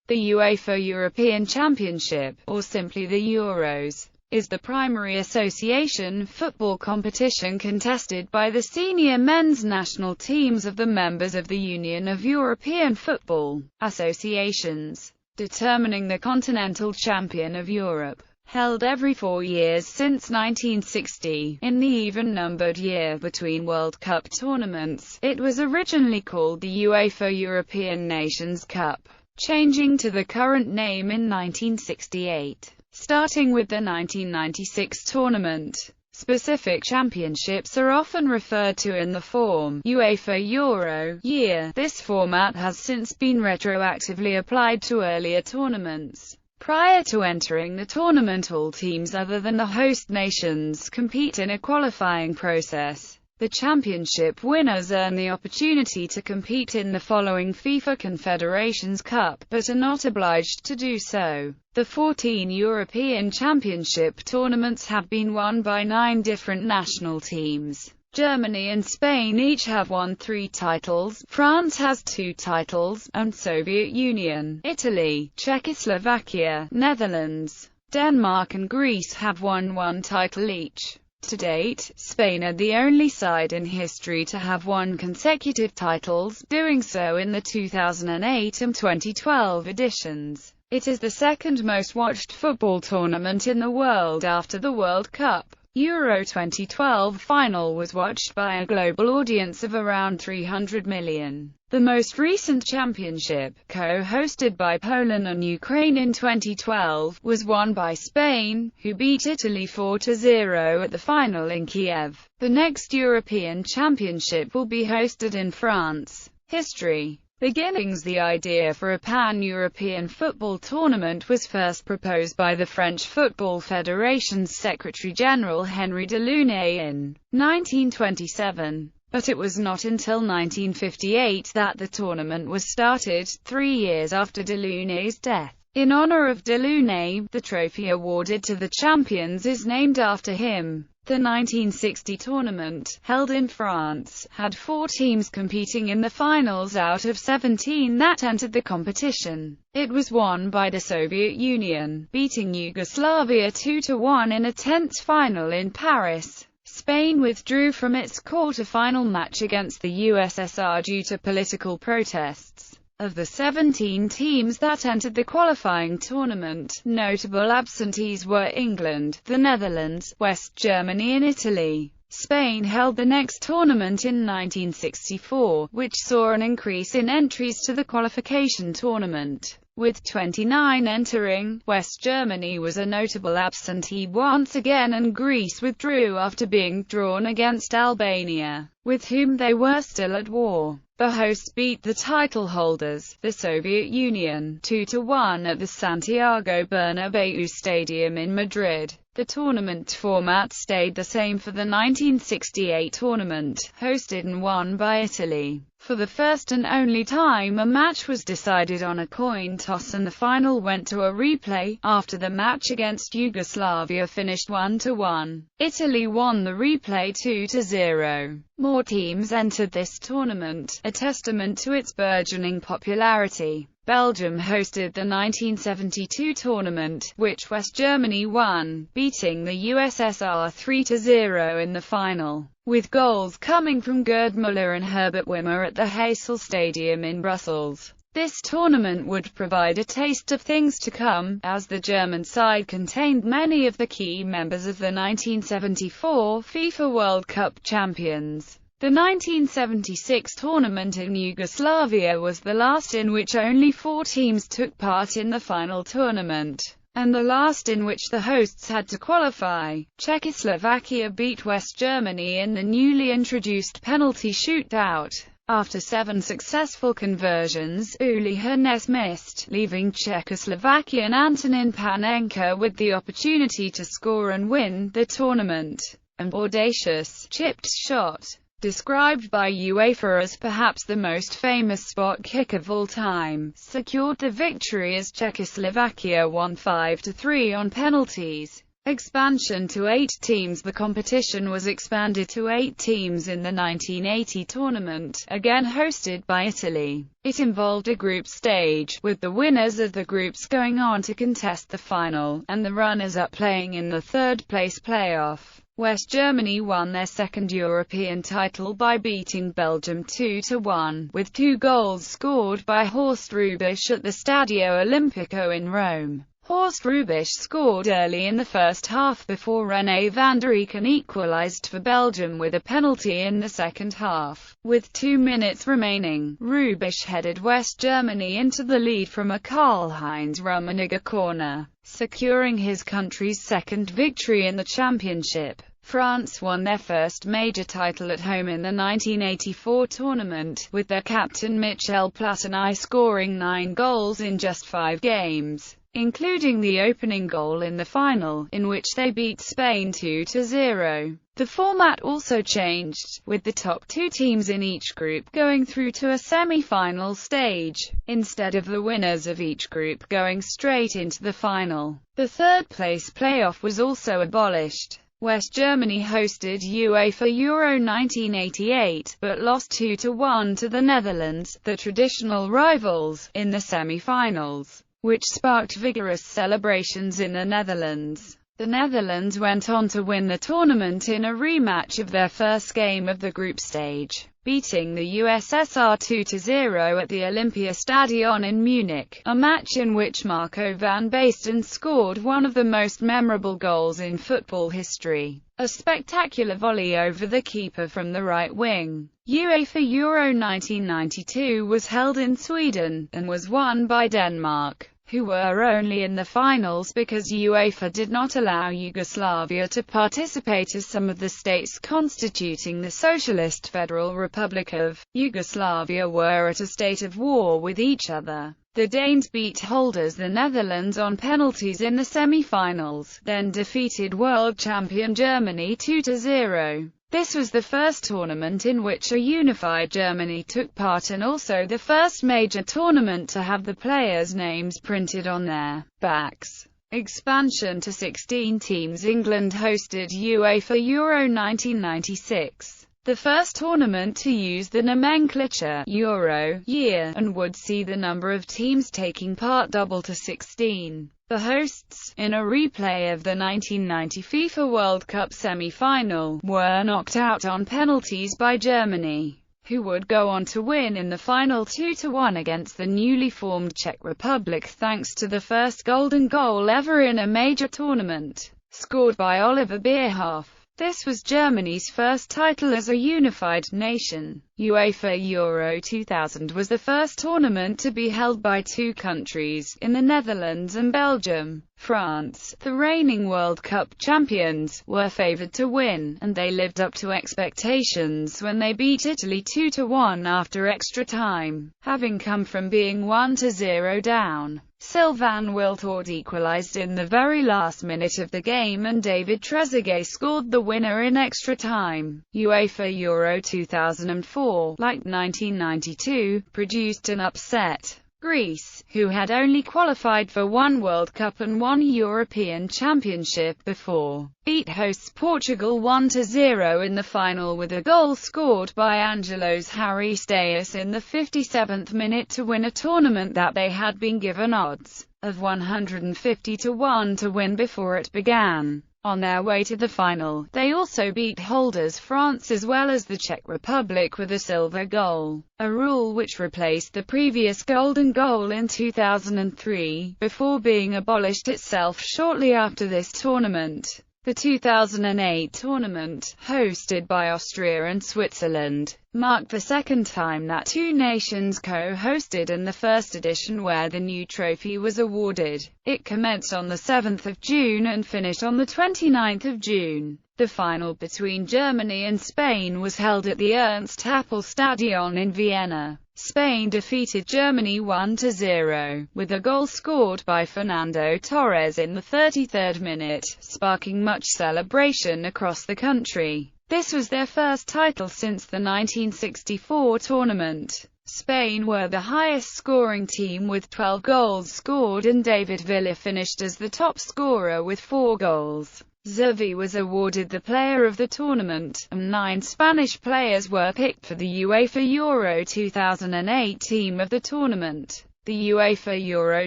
The UEFA European Championship, or simply the Euros, is the primary association football competition contested by the senior men's national teams of the members of the Union of European Football Associations, determining the continental champion of Europe. Held every 4 years since 1960, in the even-numbered year between World Cup tournaments, it was originally called the UEFA European Nations Cup, changing to the current name in 1968. Starting with the 1996 tournament, specific championships are often referred to in the form UEFA Euro year. This format has since been retroactively applied to earlier tournaments. Prior to entering the tournament, all teams other than the host nations compete in a qualifying process. The championship winners earn the opportunity to compete in the following FIFA Confederations Cup, but are not obliged to do so. The 14 European Championship tournaments have been won by 9 different national teams. Germany and Spain each have won 3 titles, France has 2 titles, and Soviet Union, Italy, Czechoslovakia, Netherlands, Denmark and Greece have won 1 title each. To date, Spain are the only side in history to have won consecutive titles, doing so in the 2008 and 2012 editions. It is the second most watched football tournament in the world after the World Cup. Euro 2012 final was watched by a global audience of around 300 million. The most recent championship, co-hosted by Poland and Ukraine in 2012, was won by Spain, who beat Italy 4-0 at the final in Kiev. The next European Championship will be hosted in France. History. Beginnings. The idea for a pan-European football tournament was first proposed by the French Football Federation's Secretary-General Henri Delaunay in 1927. But it was not until 1958 that the tournament was started, 3 years after Delaunay's death. In honor of Delaunay, the trophy awarded to the champions is named after him. The 1960 tournament, held in France, had 4 teams competing in the finals out of 17 that entered the competition. It was won by the Soviet Union, beating Yugoslavia 2-1 in a tense final in Paris. Spain withdrew from its quarter-final match against the USSR due to political protests. Of the 17 teams that entered the qualifying tournament, notable absentees were England, the Netherlands, West Germany and Italy. Spain held the next tournament in 1964, which saw an increase in entries to the qualification tournament. With 29 entering, West Germany was a notable absentee once again, and Greece withdrew after being drawn against Albania, with whom they were still at war. The hosts beat the title holders, the Soviet Union, 2-1 at the Santiago Bernabeu Stadium in Madrid. The tournament format stayed the same for the 1968 tournament, hosted and won by Italy. For the first and only time, a match was decided on a coin toss and the final went to a replay. After the match against Yugoslavia finished 1-1, Italy won the replay 2-0. More teams entered this tournament, a testament to its burgeoning popularity. Belgium hosted the 1972 tournament, which West Germany won, beating the USSR 3-0 in the final, with goals coming from Gerd Müller and Herbert Wimmer at the Heysel Stadium in Brussels. This tournament would provide a taste of things to come, as the German side contained many of the key members of the 1974 FIFA World Cup champions. The 1976 tournament in Yugoslavia was the last in which only 4 teams took part in the final tournament, and the last in which the hosts had to qualify. Czechoslovakia beat West Germany in the newly introduced penalty shootout. After 7 successful conversions, Uli Hoeneß missed, leaving Czechoslovakian Antonin Panenka with the opportunity to score and win the tournament. An audacious, chipped shot, described by UEFA as perhaps the most famous spot kick of all time, secured the victory as Czechoslovakia won 5-3 on penalties. Expansion to 8 teams. The competition was expanded to 8 teams in the 1980 tournament, again hosted by Italy. It involved a group stage, with the winners of the groups going on to contest the final, and the runners-up playing in the third-place playoff. West Germany won their second European title by beating Belgium 2-1, with 2 goals scored by Horst Hrubesch at the Stadio Olimpico in Rome. Horst Hrubesch scored early in the first half before René van der Eycken equalized for Belgium with a penalty in the second half. With 2 minutes remaining, Hrubesch headed West Germany into the lead from a Karl-Heinz Rummenigge corner, securing his country's second victory in the championship. France won their first major title at home in the 1984 tournament, with their captain Michel Platini scoring 9 goals in just 5 games, including the opening goal in the final, in which they beat Spain 2-0. The format also changed, with the top 2 teams in each group going through to a semi-final stage, instead of the winners of each group going straight into the final. The third-place playoff was also abolished. West Germany hosted UEFA Euro 1988, but lost 2-1 to the Netherlands, the traditional rivals, in the semi-finals, which sparked vigorous celebrations in the Netherlands. The Netherlands went on to win the tournament in a rematch of their first game of the group stage, beating the USSR 2-0 at the Olympiastadion in Munich, a match in which Marco van Basten scored one of the most memorable goals in football history, a spectacular volley over the keeper from the right wing. UEFA Euro 1992 was held in Sweden, and was won by Denmark, who were only in the finals because UEFA did not allow Yugoslavia to participate, as some of the states constituting the Socialist Federal Republic of Yugoslavia were at a state of war with each other. The Danes beat holders the Netherlands on penalties in the semi-finals, then defeated world champion Germany 2-0. This was the first tournament in which a unified Germany took part, and also the first major tournament to have the players' names printed on their backs. Expansion to 16 teams. England hosted UEFA Euro 1996, the first tournament to use the nomenclature Euro year, and would see the number of teams taking part double to 16. The hosts, in a replay of the 1990 FIFA World Cup semi-final, were knocked out on penalties by Germany, who would go on to win in the final 2-1 against the newly formed Czech Republic, thanks to the first golden goal ever in a major tournament, scored by Oliver Bierhoff. This was Germany's first title as a unified nation. UEFA Euro 2000 was the first tournament to be held by 2 countries, in the Netherlands and Belgium. France, the reigning World Cup champions, were favoured to win, and they lived up to expectations when they beat Italy 2-1 after extra time, having come from being 1-0 down. Sylvain Wiltord equalized in the very last minute of the game, and David Trezeguet scored the winner in extra time. UEFA Euro 2004, like 1992, produced an upset. Greece, who had only qualified for 1 World Cup and 1 European Championship before, beat hosts Portugal 1-0 in the final, with a goal scored by Angelos Haristaios in the 57th minute to win a tournament that they had been given odds of 150-1 to win before it began. On their way to the final, they also beat holders France as well as the Czech Republic with a silver goal, a rule which replaced the previous golden goal in 2003, before being abolished itself shortly after this tournament. The 2008 tournament, hosted by Austria and Switzerland, marked the second time that 2 nations co-hosted and the first edition where the new trophy was awarded. It commenced on the 7th of June and finished on the 29th of June. The final between Germany and Spain was held at the Ernst-Happel Stadion in Vienna. Spain defeated Germany 1-0, with a goal scored by Fernando Torres in the 33rd minute, sparking much celebration across the country. This was their first title since the 1964 tournament. Spain were the highest-scoring team with 12 goals scored, and David Villa finished as the top scorer with 4 goals. Xavi was awarded the player of the tournament, and 9 Spanish players were picked for the UEFA Euro 2008 team of the tournament. The UEFA Euro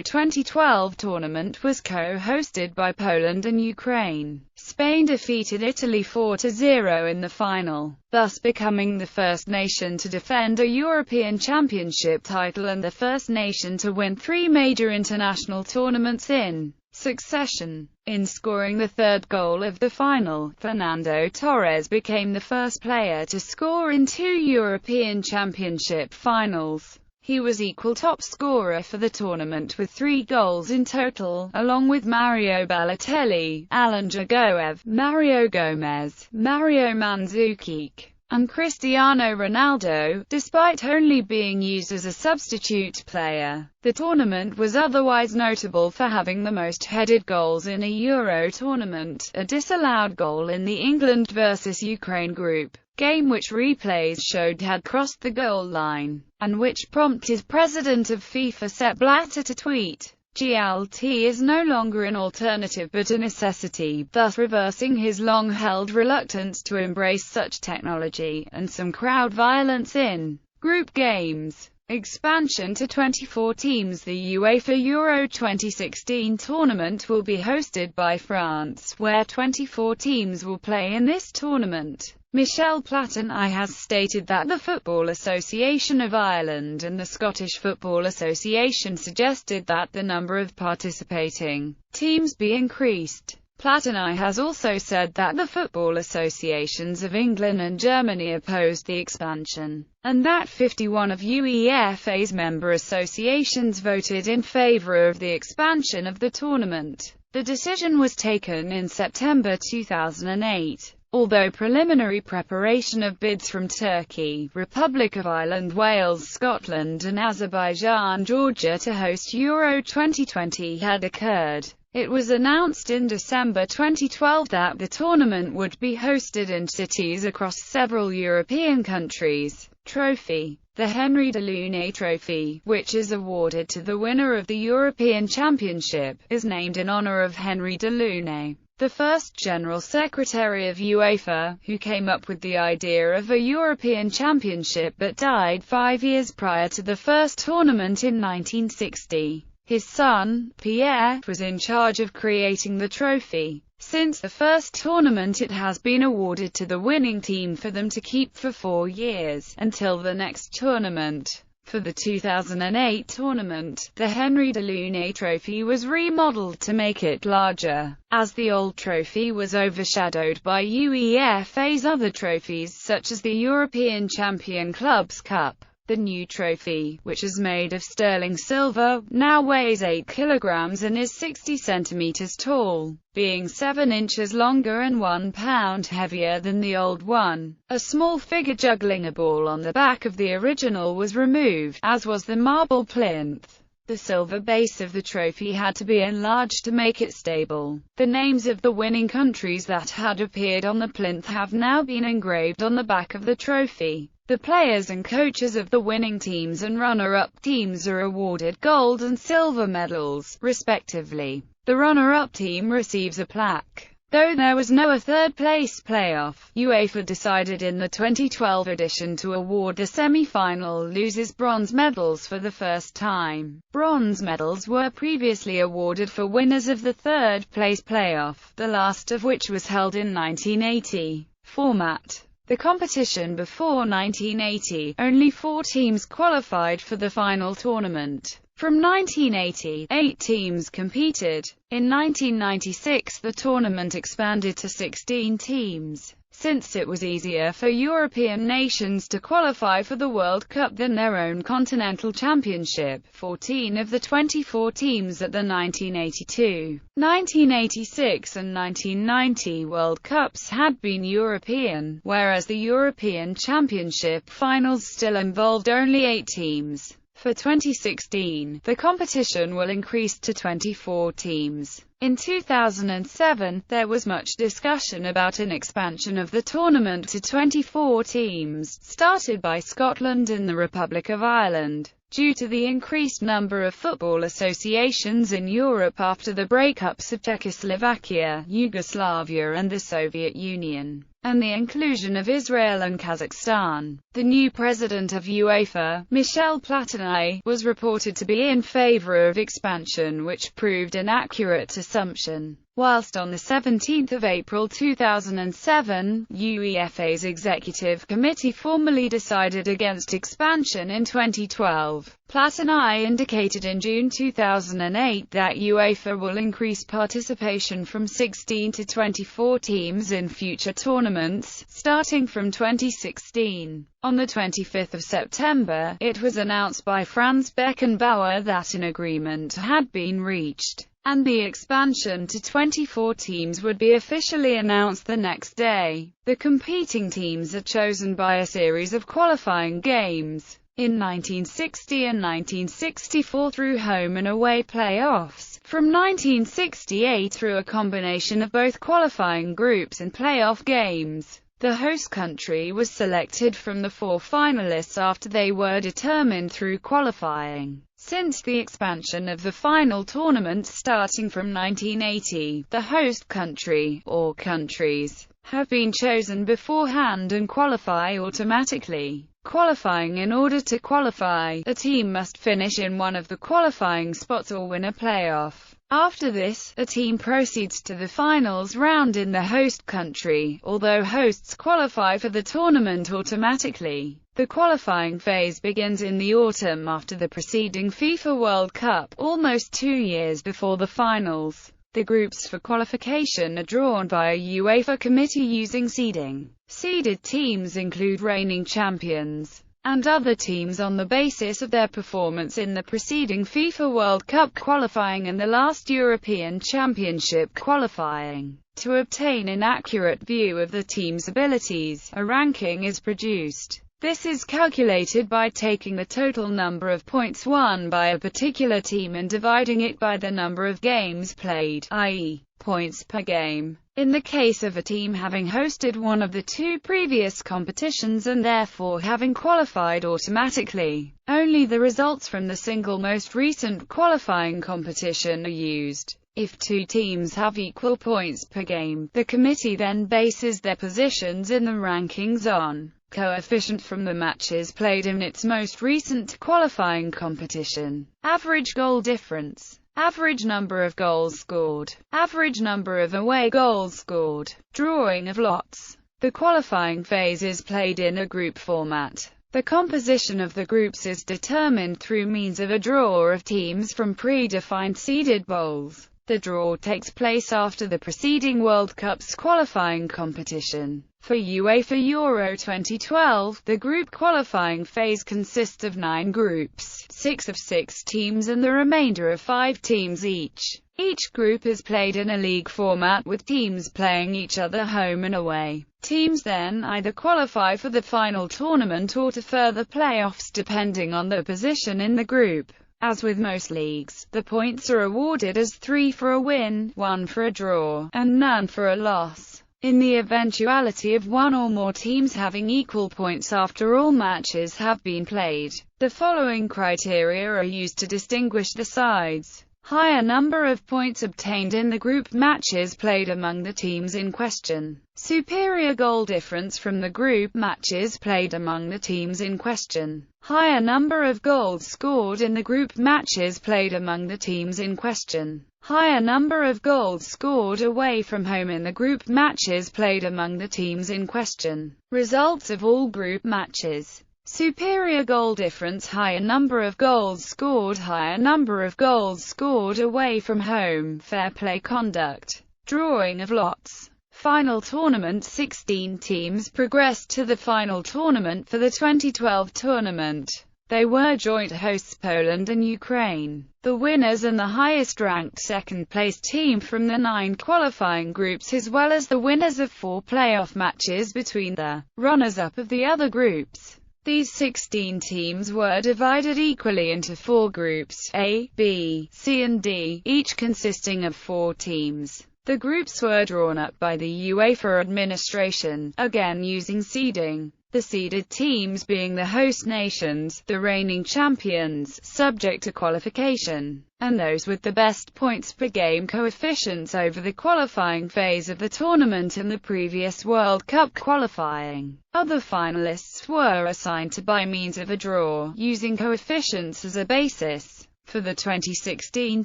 2012 tournament was co-hosted by Poland and Ukraine. Spain defeated Italy 4-0 in the final, thus becoming the first nation to defend a European Championship title and the first nation to win 3 major international tournaments in succession. In scoring the 3rd goal of the final, Fernando Torres became the first player to score in 2 European Championship finals. He was equal top scorer for the tournament with 3 goals in total, along with Mario Balotelli, Alan Jagoev, Mario Gomez, Mario Mandzukic, and Cristiano Ronaldo. Despite only being used as a substitute player, the tournament was otherwise notable for having the most headed goals in a Euro tournament, a disallowed goal in the England vs Ukraine group game which replays showed had crossed the goal line, and which prompted President of FIFA Sepp Blatter to tweet, "GLT is no longer an alternative but a necessity," thus reversing his long-held reluctance to embrace such technology, and some crowd violence in group games. Expansion to 24 teams. The UEFA Euro 2016 tournament will be hosted by France, where 24 teams will play in this tournament. Michel Platini has stated that the Football Association of Ireland and the Scottish Football Association suggested that the number of participating teams be increased. Platini has also said that the football associations of England and Germany opposed the expansion, and that 51 of UEFA's member associations voted in favour of the expansion of the tournament. The decision was taken in September 2008. Although preliminary preparation of bids from Turkey, Republic of Ireland, Wales, Scotland and Azerbaijan, Georgia to host Euro 2020 had occurred, it was announced in December 2012 that the tournament would be hosted in cities across several European countries. Trophy. The Henri Delaunay Trophy, which is awarded to the winner of the European Championship, is named in honour of Henri Delaunay, the first General Secretary of UEFA, who came up with the idea of a European Championship but died 5 years prior to the first tournament in 1960. His son, Piotr, was in charge of creating the trophy. Since the first tournament, it has been awarded to the winning team for them to keep for 4 years, until the next tournament. For the 2008 tournament, the Henri Delaunay Trophy was remodeled to make it larger, as the old trophy was overshadowed by UEFA's other trophies such as the European Champion Clubs Cup. The new trophy, which is made of sterling silver, now weighs 8 kilograms and is 60 centimeters tall, being 7 inches longer and 1 pound heavier than the old one. A small figure juggling a ball on the back of the original was removed, as was the marble plinth. The silver base of the trophy had to be enlarged to make it stable. The names of the winning countries that had appeared on the plinth have now been engraved on the back of the trophy. The players and coaches of the winning teams and runner-up teams are awarded gold and silver medals, respectively. The runner-up team receives a plaque. Though there was no third-place playoff, UEFA decided in the 2012 edition to award the semi-final losers bronze medals for the first time. Bronze medals were previously awarded for winners of the third-place playoff, the last of which was held in 1980. Format. The competition before 1980, only 4 teams qualified for the final tournament. From 1980, 8 teams competed. In 1996 the tournament expanded to 16 teams. Since it was easier for European nations to qualify for the World Cup than their own continental championship, 14 of the 24 teams at the 1982, 1986 and 1990 World Cups had been European, whereas the European Championship finals still involved only 8 teams. For 2016, the competition will increase to 24 teams. In 2007, there was much discussion about an expansion of the tournament to 24 teams, started by Scotland and the Republic of Ireland, due to the increased number of football associations in Europe after the breakups of Czechoslovakia, Yugoslavia and the Soviet Union, and the inclusion of Israel and Kazakhstan. The new president of UEFA, Michel Platini, was reported to be in favor of expansion, which proved an accurate assumption. Whilst on the 17th of April 2007, UEFA's executive committee formally decided against expansion in 2012. Platini indicated in June 2008 that UEFA will increase participation from 16 to 24 teams in future tournaments, starting from 2016. On the 25th of September, it was announced by Franz Beckenbauer that an agreement had been reached, and the expansion to 24 teams would be officially announced the next day. The competing teams are chosen by a series of qualifying games. In 1960 and 1964 through home and away playoffs, from 1968 through a combination of both qualifying groups and playoff games. The host country was selected from the 4 finalists after they were determined through qualifying. Since the expansion of the final tournament starting from 1980, the host country, or countries, have been chosen beforehand and qualify automatically. Qualifying. In order to qualify, a team must finish in one of the qualifying spots or win a playoff. After this, a team proceeds to the finals round in the host country, although hosts qualify for the tournament automatically. The qualifying phase begins in the autumn after the preceding FIFA World Cup, almost 2 years before the finals. The groups for qualification are drawn by a UEFA committee using seeding. Seeded teams include reigning champions and other teams on the basis of their performance in the preceding FIFA World Cup qualifying and the last European Championship qualifying. To obtain an accurate view of the team's abilities, a ranking is produced. This is calculated by taking the total number of points won by a particular team and dividing it by the number of games played, i.e., points per game. In the case of a team having hosted one of the 2 previous competitions and therefore having qualified automatically, only the results from the single most recent qualifying competition are used. If 2 teams have equal points per game, the committee then bases their positions in the rankings on coefficient from the matches played in its most recent qualifying competition, average goal difference, average number of goals scored, average number of away goals scored, drawing of lots. The qualifying phase is played in a group format. The composition of the groups is determined through means of a draw of teams from predefined seeded bowls. The draw takes place after the preceding World Cup's qualifying competition. For UEFA Euro 2012, the group qualifying phase consists of 9 groups, 6 of 6 teams and the remainder of 5 teams each. Each group is played in a league format with teams playing each other home and away. Teams then either qualify for the final tournament or to further playoffs depending on their position in the group. As with most leagues, the points are awarded as 3 for a win, 1 for a draw, and none for a loss. In the eventuality of one or more teams having equal points after all matches have been played, the following criteria are used to distinguish the sides. Higher number of points obtained in the group matches played among the teams in question. Superior goal difference from the group matches played among the teams in question. Higher number of goals scored in the group matches played among the teams in question. Higher number of goals scored away from home in the group matches played among the teams in question. Results of all group matches. Superior goal difference, higher number of goals scored, higher number of goals scored away from home, fair play conduct, drawing of lots. Final tournament. 16 teams progressed to the final tournament for the 2012 tournament. They were joint hosts Poland and Ukraine. The winners and the highest-ranked second-placed team from the 9 qualifying groups as well as the winners of 4 playoff matches between the runners-up of the other groups. These 16 teams were divided equally into 4 groups, A, B, C and D, each consisting of 4 teams. The groups were drawn up by the UEFA administration, again using seeding. The seeded teams being the host nations, the reigning champions, subject to qualification, and those with the best points per game coefficients over the qualifying phase of the tournament in the previous World Cup qualifying. Other finalists were assigned to by means of a draw, using coefficients as a basis. For the 2016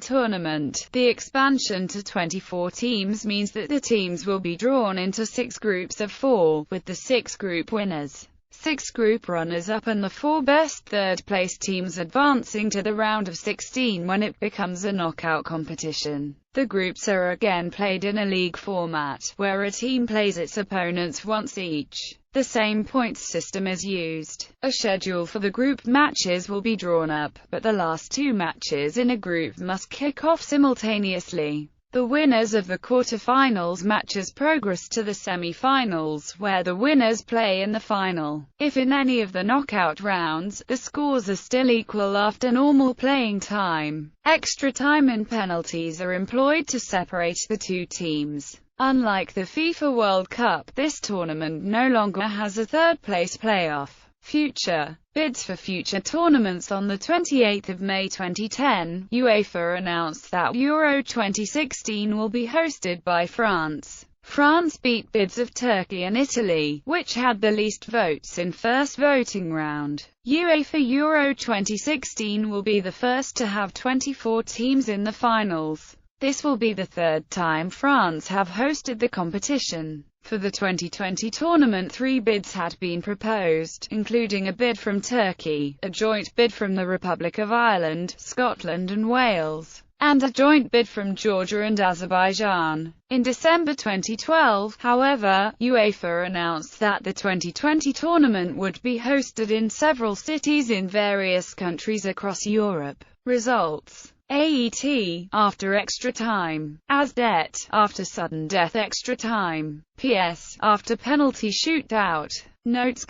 tournament, the expansion to 24 teams means that the teams will be drawn into 6 groups of 4, with the 6 group winners, 6 group runners-up and the 4 best third-place teams advancing to the round of 16 when it becomes a knockout competition. The groups are again played in a league format, where a team plays its opponents once each. The same points system is used. A schedule for the group matches will be drawn up, but the last 2 matches in a group must kick off simultaneously. The winners of the quarter-finals matches progress to the semi-finals, where the winners play in the final. If in any of the knockout rounds, the scores are still equal after normal playing time, extra time and penalties are employed to separate the 2 teams. Unlike the FIFA World Cup, this tournament no longer has a third-place playoff. Future bids for future tournaments. On 28 May 2010, UEFA announced that Euro 2016 will be hosted by France. France beat bids of Turkey and Italy, which had the least votes in first voting round. UEFA Euro 2016 will be the first to have 24 teams in the finals. This will be the 3rd time France have hosted the competition. For the 2020 tournament, 3 bids had been proposed, including a bid from Turkey, a joint bid from the Republic of Ireland, Scotland and Wales, and a joint bid from Georgia and Azerbaijan. In December 2012, however, UEFA announced that the 2020 tournament would be hosted in several cities in various countries across Europe. Results: AET, after extra time. ASDET, after sudden death extra time. PS, after penalty shootout. Notes: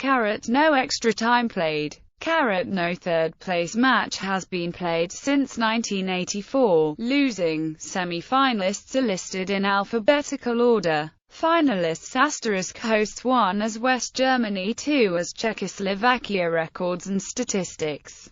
no extra time played. No third place match has been played since 1984. Losing semi-finalists are listed in alphabetical order. Finalists * hosts 1 as West Germany, 2 as Czechoslovakia. Records and statistics.